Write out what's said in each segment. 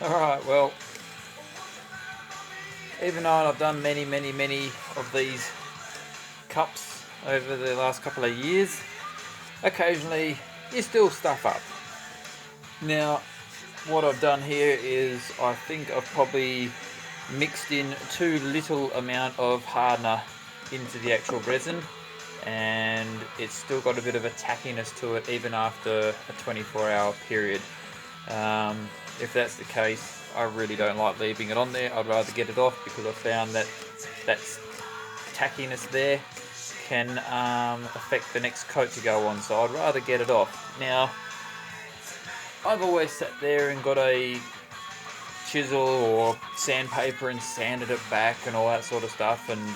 Alright, well, even though I've done many of these cups over the last couple of years, occasionally you still stuff up. Now, what I've done here is I think I've probably mixed in too little amount of hardener into the actual resin, and it's still got a bit of a tackiness to it even after a 24-hour period. If that's the case, I really don't like leaving it on there. I'd rather get it off, because I found that that tackiness there can affect the next coat to go on, so I'd rather get it off. Now, I've always sat there and got a chisel or sandpaper and sanded it back and all that sort of stuff, and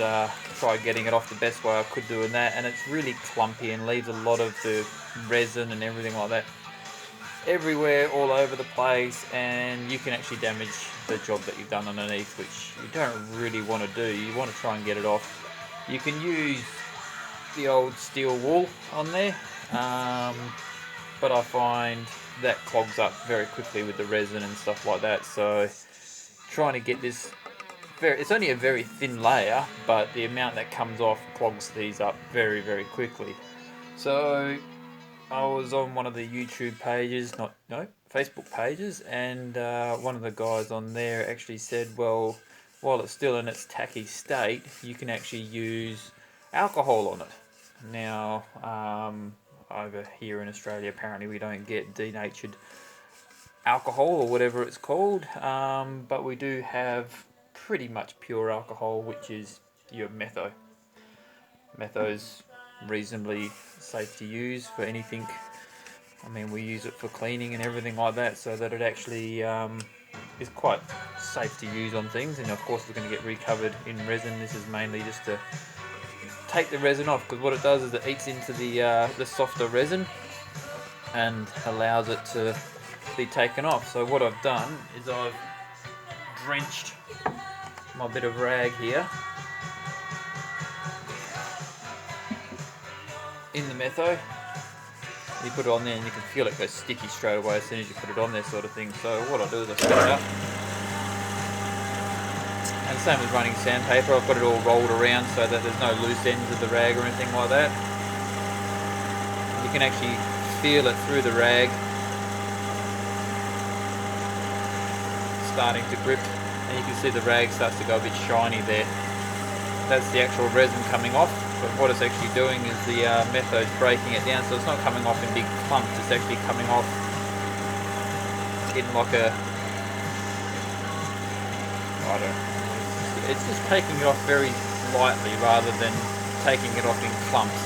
tried getting it off the best way I could doing that, and it's really clumpy and leaves a lot of the resin and everything like that everywhere, all over the place, and you can actually damage the job that you've done underneath, which you don't really want to do. You want to try and get it off. You can use the old steel wool on there, but I find that clogs up very quickly with the resin and stuff like that, so trying to get this it's only a very thin layer, but the amount that comes off clogs these up very quickly. So I was on one of the YouTube pages, Facebook pages, and one of the guys on there actually said, well, while it's still in its tacky state, you can actually use alcohol on it. Now, over here in Australia, apparently we don't get denatured alcohol or whatever it's called, but we do have pretty much pure alcohol, which is your metho. Metho's reasonably safe to use for anything. I mean, we use it for cleaning and everything like that, so that it actually is quite safe to use on things. And of course it's going to get recovered in resin. This is mainly just to take the resin off, because what it does is it eats into the softer resin and allows it to be taken off. So what I've done is I've drenched my bit of rag here in the metho. You put it on there and you can feel it go sticky straight away as soon as you put it on there, sort of thing. So what I do is I set it up, and same as running sandpaper, I've got it all rolled around so that there's no loose ends of the rag or anything like that. You can actually feel it through the rag starting to grip, and you can see the rag starts to go a bit shiny there. That's the actual resin coming off, but what it's actually doing is the methode's breaking it down, so it's not coming off in big clumps, it's actually coming off in like a, I don't know, it's just taking it off very lightly rather than taking it off in clumps.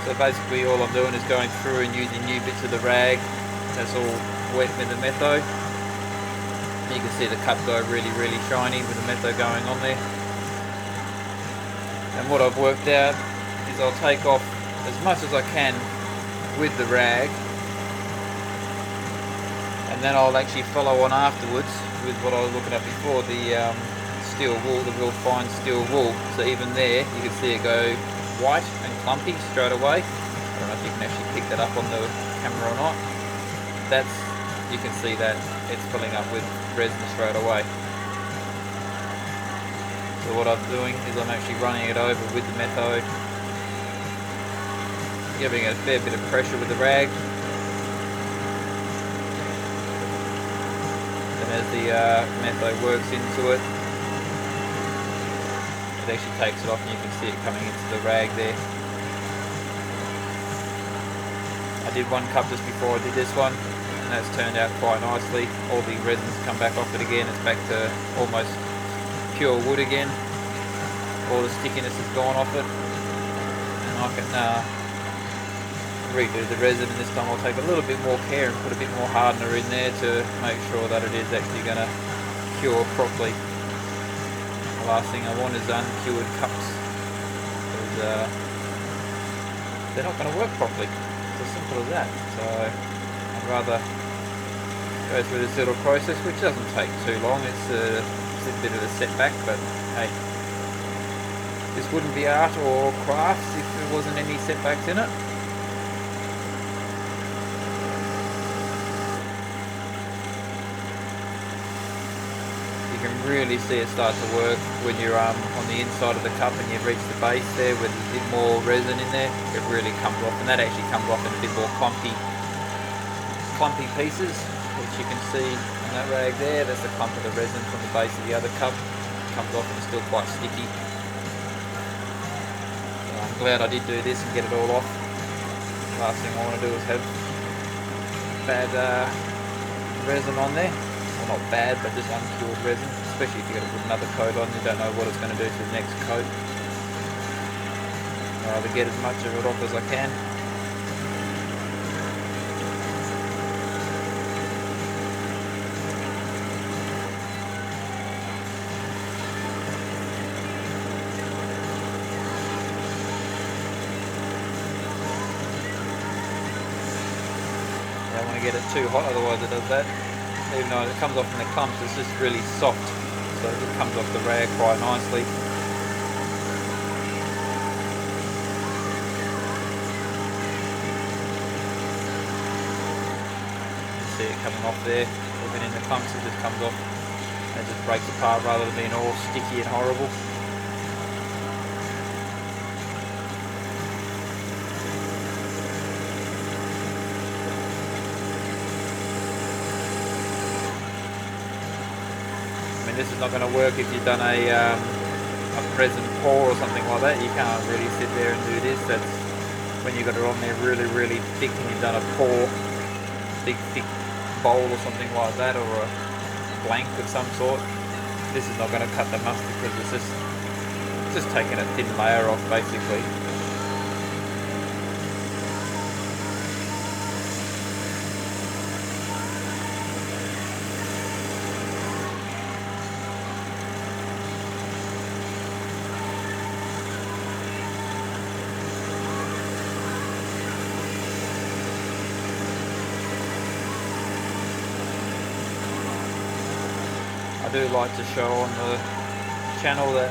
So basically all I'm doing is going through and using new bits of the rag that's all wet with the metho. You can see the cup go really shiny with the metho going on there. And what I've worked out is I'll take off as much as I can with the rag, and then I'll actually follow on afterwards with what I was looking at before, the steel wool, the real fine steel wool. So even there you can see it go white and clumpy straight away. I don't know if you can actually pick that up on the camera or not. You can see that it's filling up with resin straight away. So what I'm doing is I'm actually running it over with the metho, giving it a fair bit of pressure with the rag, and as the metho works into it, it actually takes it off, and you can see it coming into the rag there. I did one cup just before I did this one, and that's turned out quite nicely. All the resin's come back off it again, it's back to almost pure wood again. All the stickiness is gone off it, and I can redo the resin, and this time I'll take a little bit more care and put a bit more hardener in there to make sure that it is actually going to cure properly. The last thing I want is uncured cups, because they're not going to work properly. It's as simple as that. So I'd rather go through this little process, which doesn't take too long. It's a bit of a setback, but hey, this wouldn't be art or crafts if there wasn't any setbacks in it. can really see it start to work when you're on the inside of the cup and you reach the base there where there's a bit more resin in there. It really comes off, and that actually comes off in a bit more clumpy pieces, which you can see on that rag there. That's the clump of the resin from the base of the other cup. It comes off and it's still quite sticky. So I'm glad I did do this and get it all off. Last thing I want to do is have bad resin on there. Well, not bad, but just uncured resin, especially if you're going to put another coat on. You don't know what it's going to do to the next coat. I'd rather get as much of it off as I can. I don't want to get it too hot, otherwise it does that. Even though it comes off in the clumps, it's just really soft, so it just comes off the rag quite nicely. You see it coming off there, even in the clumps it just comes off and it just breaks apart rather than being all sticky and horrible. This is not going to work if you've done a resin pour or something like that. You can't really sit there and do this. That's when you've got it on there really, really thick and you've done a pour, big thick bowl or something like that, or a blank of some sort. This is not going to cut the mustard because it's just taking a thin layer off basically. I do like to show on the channel that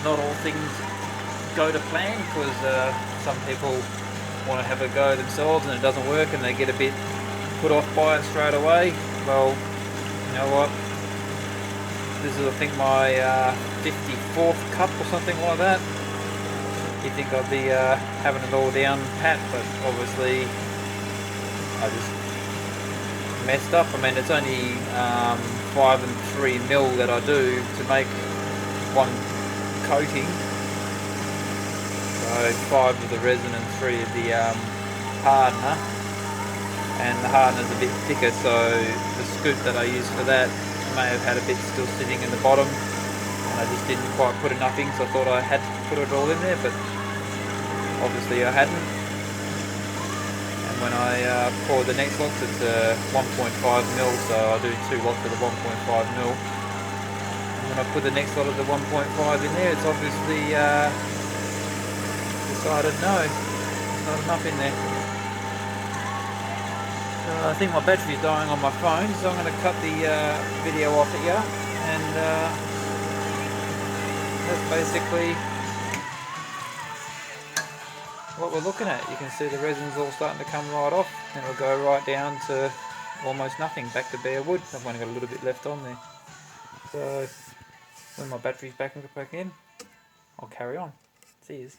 not all things go to plan, because some people want to have a go themselves and it doesn't work and they get a bit put off by it straight away. Well, you know what, this is I think my 54th cup or something like that. You'd think I'd be having it all down pat, but obviously I just messed up. I mean, it's only 5 3 mil that I do to make one coating. So 5 of the resin and 3 of the hardener, and the hardener's a bit thicker, so the scoop that I used for that may have had a bit still sitting in the bottom, and I just didn't quite put enough in, so I thought I had put it all in there, but obviously I hadn't. And when I pour the next lots, it's 1.5 mil, so I do 2 lots of the 1.5 mil. And when I put the next lot of the 1.5 in there, it's obviously decided no, there's not enough in there. I think my battery's dying on my phone, so I'm going to cut the video off here, and that's basically what we're looking at. You can see the resin's all starting to come right off, and it'll go right down to almost nothing, back to bare wood. I've only got a little bit left on there. So when my battery's back in, I'll carry on. Cheers.